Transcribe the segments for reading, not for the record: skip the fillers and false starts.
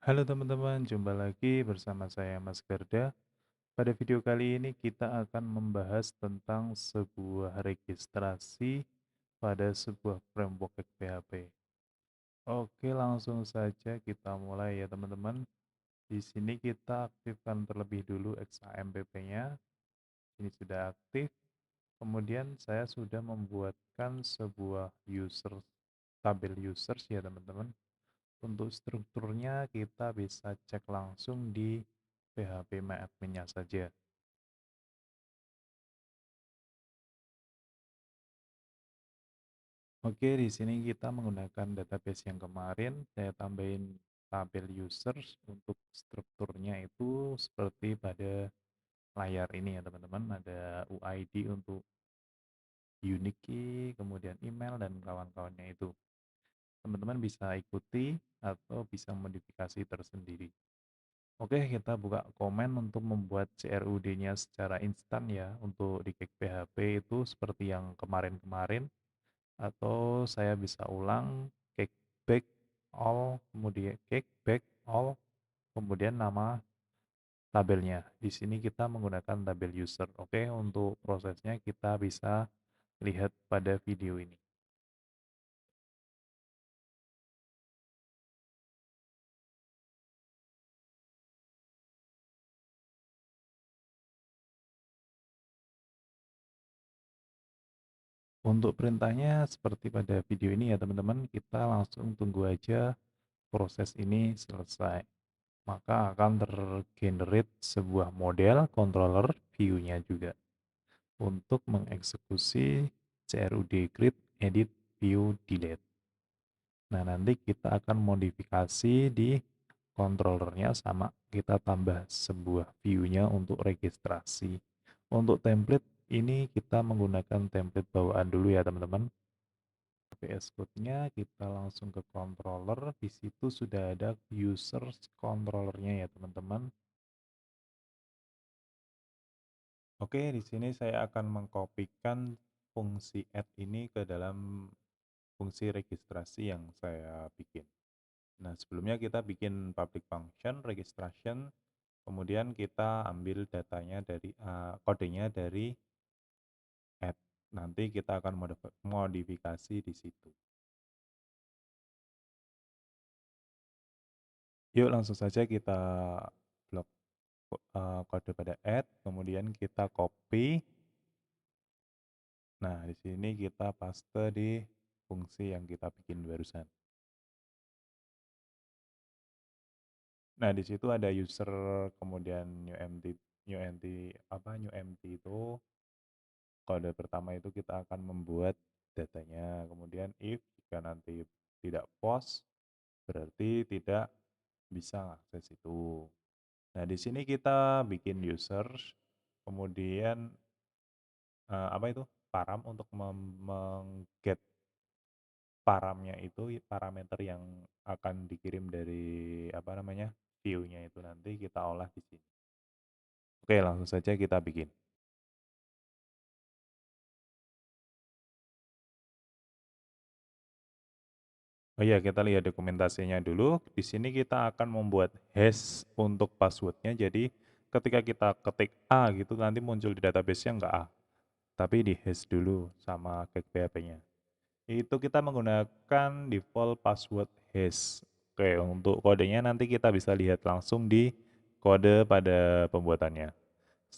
Halo teman-teman, jumpa lagi bersama saya Mas Garda. Pada video kali ini kita akan membahas tentang sebuah registrasi pada sebuah framework PHP. Oke, langsung saja kita mulai ya teman-teman. Di sini kita aktifkan terlebih dulu XAMPP-nya. Ini sudah aktif. Kemudian saya sudah membuatkan sebuah tabel users ya teman-teman. Untuk strukturnya kita bisa cek langsung di PHP MyAdmin-nya saja. Oke, di sini kita menggunakan database yang kemarin, saya tambahin tabel users untuk strukturnya itu seperti pada layar ini ya teman-teman, ada UID untuk unique key, kemudian email dan kawan-kawannya itu. Teman-teman bisa ikuti atau bisa modifikasi tersendiri. Oke, kita buka komen untuk membuat CRUD-nya secara instan ya. Untuk di Cake PHP itu seperti yang kemarin-kemarin, atau saya bisa ulang cake back all, kemudian cake back all, kemudian nama tabelnya. Di sini kita menggunakan tabel user. Oke, untuk prosesnya kita bisa lihat pada video ini. Untuk perintahnya seperti pada video ini ya teman-teman, kita langsung tunggu aja proses ini selesai. Maka akan tergenerate sebuah model controller view-nya juga untuk mengeksekusi CRUD create, edit, view, delete. Nah, nanti kita akan modifikasi di controllernya sama kita tambah sebuah view-nya untuk registrasi. Untuk template ini kita menggunakan template bawaan dulu ya teman-teman. VS Code-nya kita langsung ke controller, di situ sudah ada users controllernya ya teman-teman. Oke, di sini saya akan mengkopikan fungsi add ini ke dalam fungsi registrasi yang saya bikin. Nah, sebelumnya kita bikin public function registration, kemudian kita ambil datanya dari kodenya dari add. Nanti kita akan modifikasi di situ. Yuk langsung saja kita blok kode pada add, kemudian kita copy. Nah, di sini kita paste di fungsi yang kita bikin barusan. Nah, di situ ada user, kemudian new empty itu kode pertama itu kita akan membuat datanya. Kemudian if jika nanti tidak post, berarti tidak bisa akses itu. Nah, di sini kita bikin user, kemudian apa itu? Param untuk mengget paramnya itu parameter yang akan dikirim dari apa namanya? View-nya itu nanti kita olah di sini. Oke, langsung saja kita bikin. Oh iya, kita lihat dokumentasinya dulu. Di sini kita akan membuat hash untuk passwordnya. Jadi ketika kita ketik A gitu, nanti muncul di database-nya enggak A. Tapi di hash dulu sama cake PHP-nya. Itu kita menggunakan default password hash. Oke, untuk kodenya nanti kita bisa lihat langsung di kode pada pembuatannya.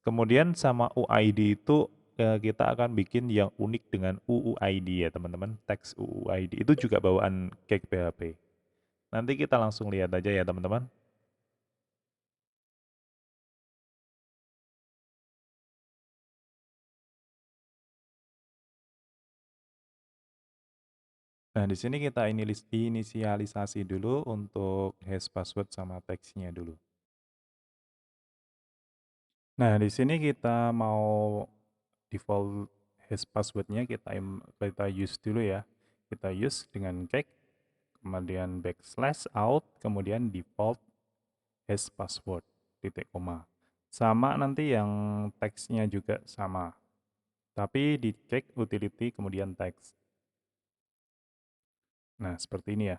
Kemudian sama UID itu kita akan bikin yang unik dengan UUID ya teman-teman. Teks UUID itu juga bawaan Cake PHP. Nanti kita langsung lihat aja ya teman-teman. Nah, di sini kita inisialisasi dulu untuk hash password sama teksnya dulu. Nah, di sini kita mau default hash passwordnya kita use dulu ya. Kita use dengan cake, kemudian backslash out, kemudian default hash password, titik koma. Sama nanti yang teksnya juga sama. Tapi dicek utility kemudian teks. Nah, seperti ini ya.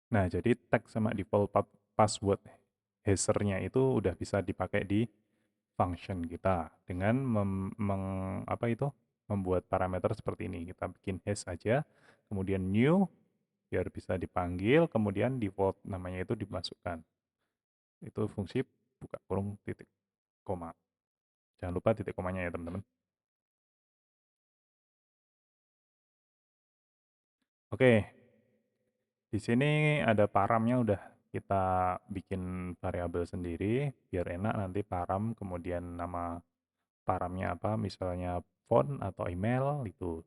Nah, jadi tag sama default password hasher-nya itu udah bisa dipakai di function kita dengan apa itu, membuat parameter seperti ini. Kita bikin hash aja, kemudian new, biar bisa dipanggil, kemudian default namanya itu dimasukkan. Itu fungsi buka kurung titik koma. Jangan lupa titik komanya ya teman-teman. Oke, di sini ada paramnya udah kita bikin variabel sendiri, biar enak nanti param, kemudian nama paramnya apa, misalnya phone atau email itu.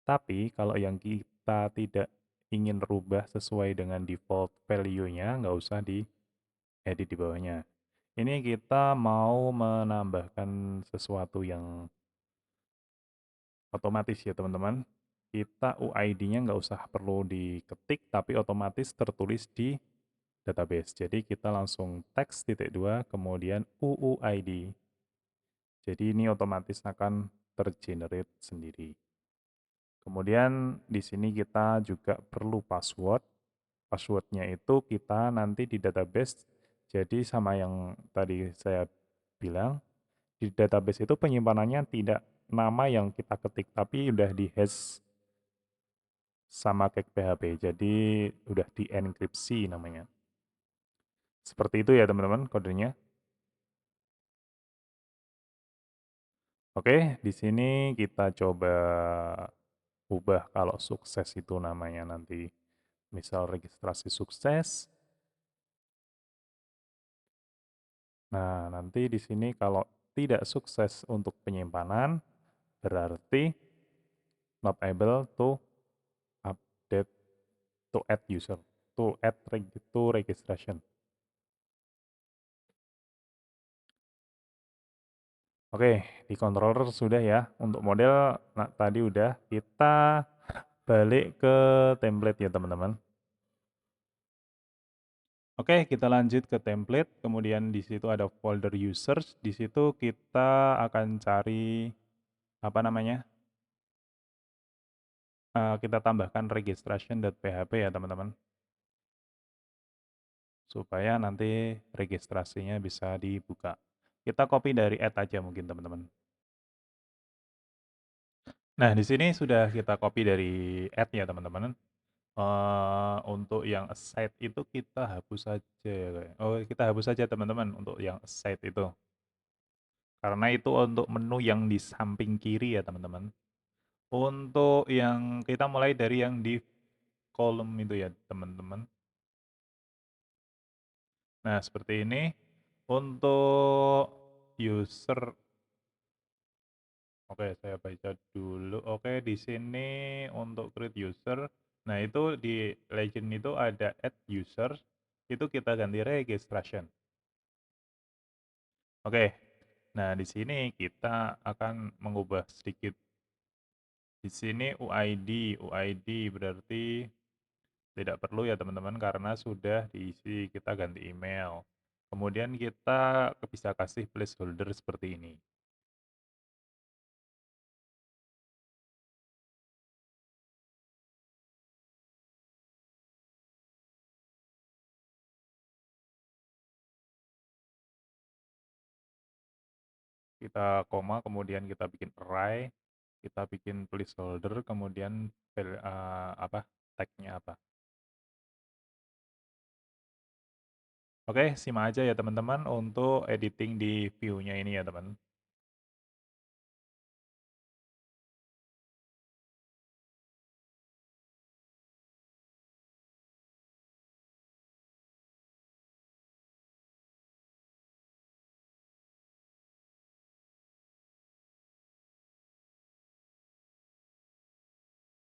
Tapi kalau yang kita tidak ingin rubah sesuai dengan default value-nya, nggak usah diedit di bawahnya. Ini kita mau menambahkan sesuatu yang otomatis ya teman-teman. Kita UID-nya nggak usah perlu diketik, tapi otomatis tertulis di database. Jadi kita langsung text titik dua, kemudian UUID. Jadi ini otomatis akan tergenerate sendiri. Kemudian di sini kita juga perlu password. Passwordnya itu kita nanti di database, jadi sama yang tadi saya bilang, di database itu penyimpanannya tidak nama yang kita ketik, tapi udah di hash sama kayak PHP. Jadi udah di enkripsi namanya. Seperti itu ya teman-teman kodenya. Oke, di sini kita coba ubah kalau sukses itu namanya nanti. Misal registrasi sukses. Nah, nanti di sini kalau tidak sukses untuk penyimpanan, berarti not able to update to add user, to registration. Oke, di controller sudah ya. Untuk model nah, tadi udah. Kita balik ke template ya teman-teman. Oke, kita lanjut ke template. Kemudian di situ ada folder users. Di situ kita akan cari apa namanya? Kita tambahkan registration.php ya teman-teman. Supaya nanti registrasinya bisa dibuka. Kita copy dari add aja mungkin teman-teman. Nah, di sini sudah kita copy dari add ya teman-teman. Untuk yang aside itu kita hapus saja ya kayak. Oh, kita hapus saja teman-teman untuk yang aside itu. Karena itu untuk menu yang di samping kiri ya teman-teman. Untuk yang kita mulai dari yang di kolom itu ya teman-teman. Nah, seperti ini. Untuk user, oke, saya baca dulu. Oke, di sini untuk create user, nah itu di legend itu ada add user, itu kita ganti registration. Oke, nah di sini kita akan mengubah sedikit. Di sini UID berarti tidak perlu ya teman-teman karena sudah diisi, kita ganti email. Kemudian kita bisa kasih placeholder seperti ini. Kita koma, kemudian kita bikin array, kita bikin placeholder, kemudian apa tag-nya apa. Oke, simak aja ya teman-teman untuk editing di view-nya ini ya teman.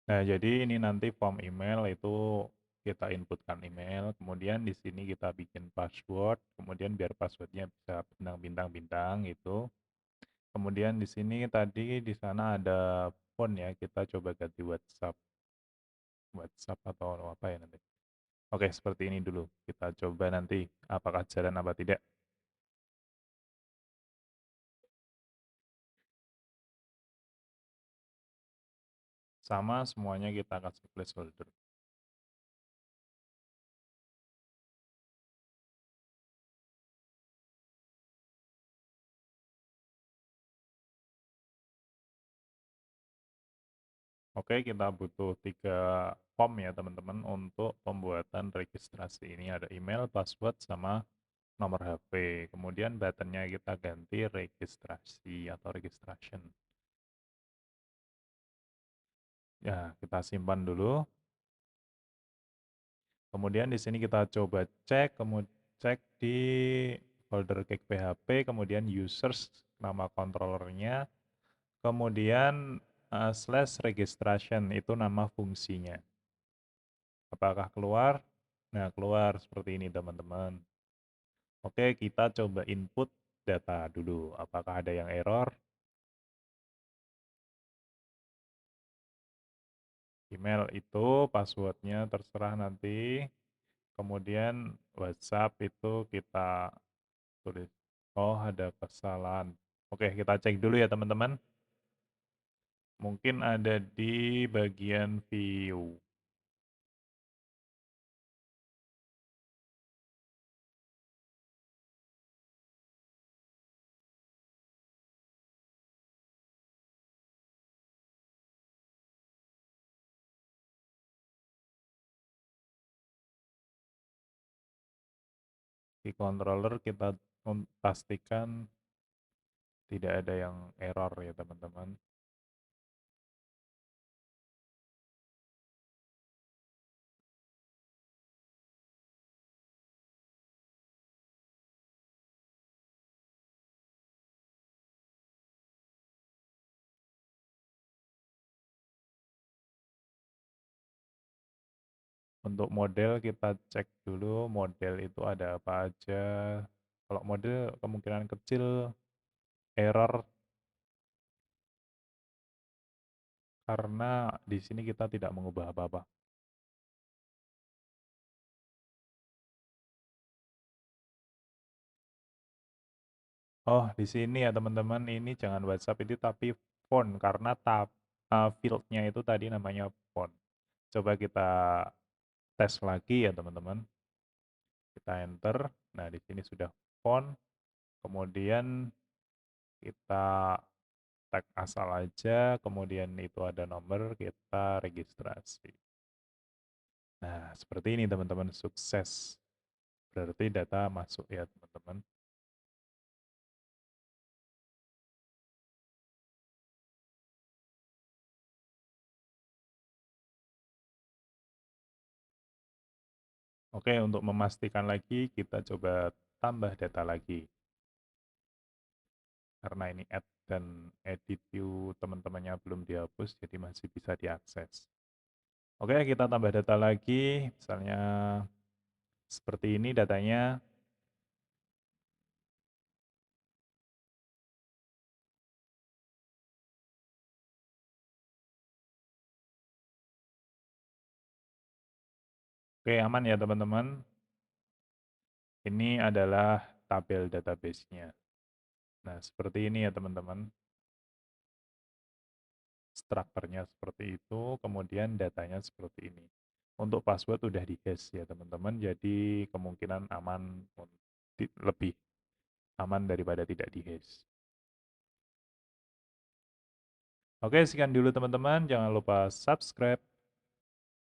Nah, jadi ini nanti form email itu kita inputkan email, kemudian di sini kita bikin password, kemudian biar passwordnya bisa bintang-bintang-bintang gitu. Kemudian di sini tadi di sana ada phone ya, kita coba ganti WhatsApp. WhatsApp atau apa ya nanti. Oke, seperti ini dulu. Kita coba nanti apakah jalan apa tidak. Sama semuanya kita kasih placeholder. Oke, kita butuh 3 form ya teman-teman untuk pembuatan registrasi ini. Ada email, password, sama nomor HP. Kemudian buttonnya kita ganti registrasi atau registration. Ya, kita simpan dulu. Kemudian di sini kita coba cek, cek di folder cake PHP, kemudian users, nama controllernya, kemudian slash registration, itu nama fungsinya. Apakah keluar? Nah, keluar seperti ini teman-teman. Oke, kita coba input data dulu. Apakah ada yang error? Email itu passwordnya terserah nanti. Kemudian WhatsApp itu kita tulis. Oh, ada kesalahan. Oke, kita cek dulu ya teman-teman. Mungkin ada di bagian view. Di controller kita pastikan tidak ada yang error ya teman-teman. Untuk model kita cek dulu model itu ada apa aja. Kalau model kemungkinan kecil error karena di sini kita tidak mengubah apa-apa. Oh, di sini ya teman-teman, ini jangan WhatsApp ini tapi phone karena fieldnya itu tadi namanya phone. Coba kita tes lagi ya teman-teman. Kita enter. Nah, di sini sudah phone. Kemudian kita tag asal aja, kemudian itu ada nomor, kita registrasi. Nah, seperti ini teman-teman, sukses. Berarti data masuk ya teman-teman. Oke, untuk memastikan lagi, kita coba tambah data lagi. Karena ini add dan edit view teman-temannya belum dihapus, jadi masih bisa diakses. Oke, kita tambah data lagi, misalnya seperti ini datanya. Oke, aman ya teman-teman. Ini adalah tabel database-nya. Nah, seperti ini ya teman-teman. Strukturnya seperti itu, kemudian datanya seperti ini. Untuk password udah di-hash ya teman-teman, jadi kemungkinan aman, lebih aman daripada tidak di-hash. Oke, sekian dulu teman-teman. Jangan lupa subscribe,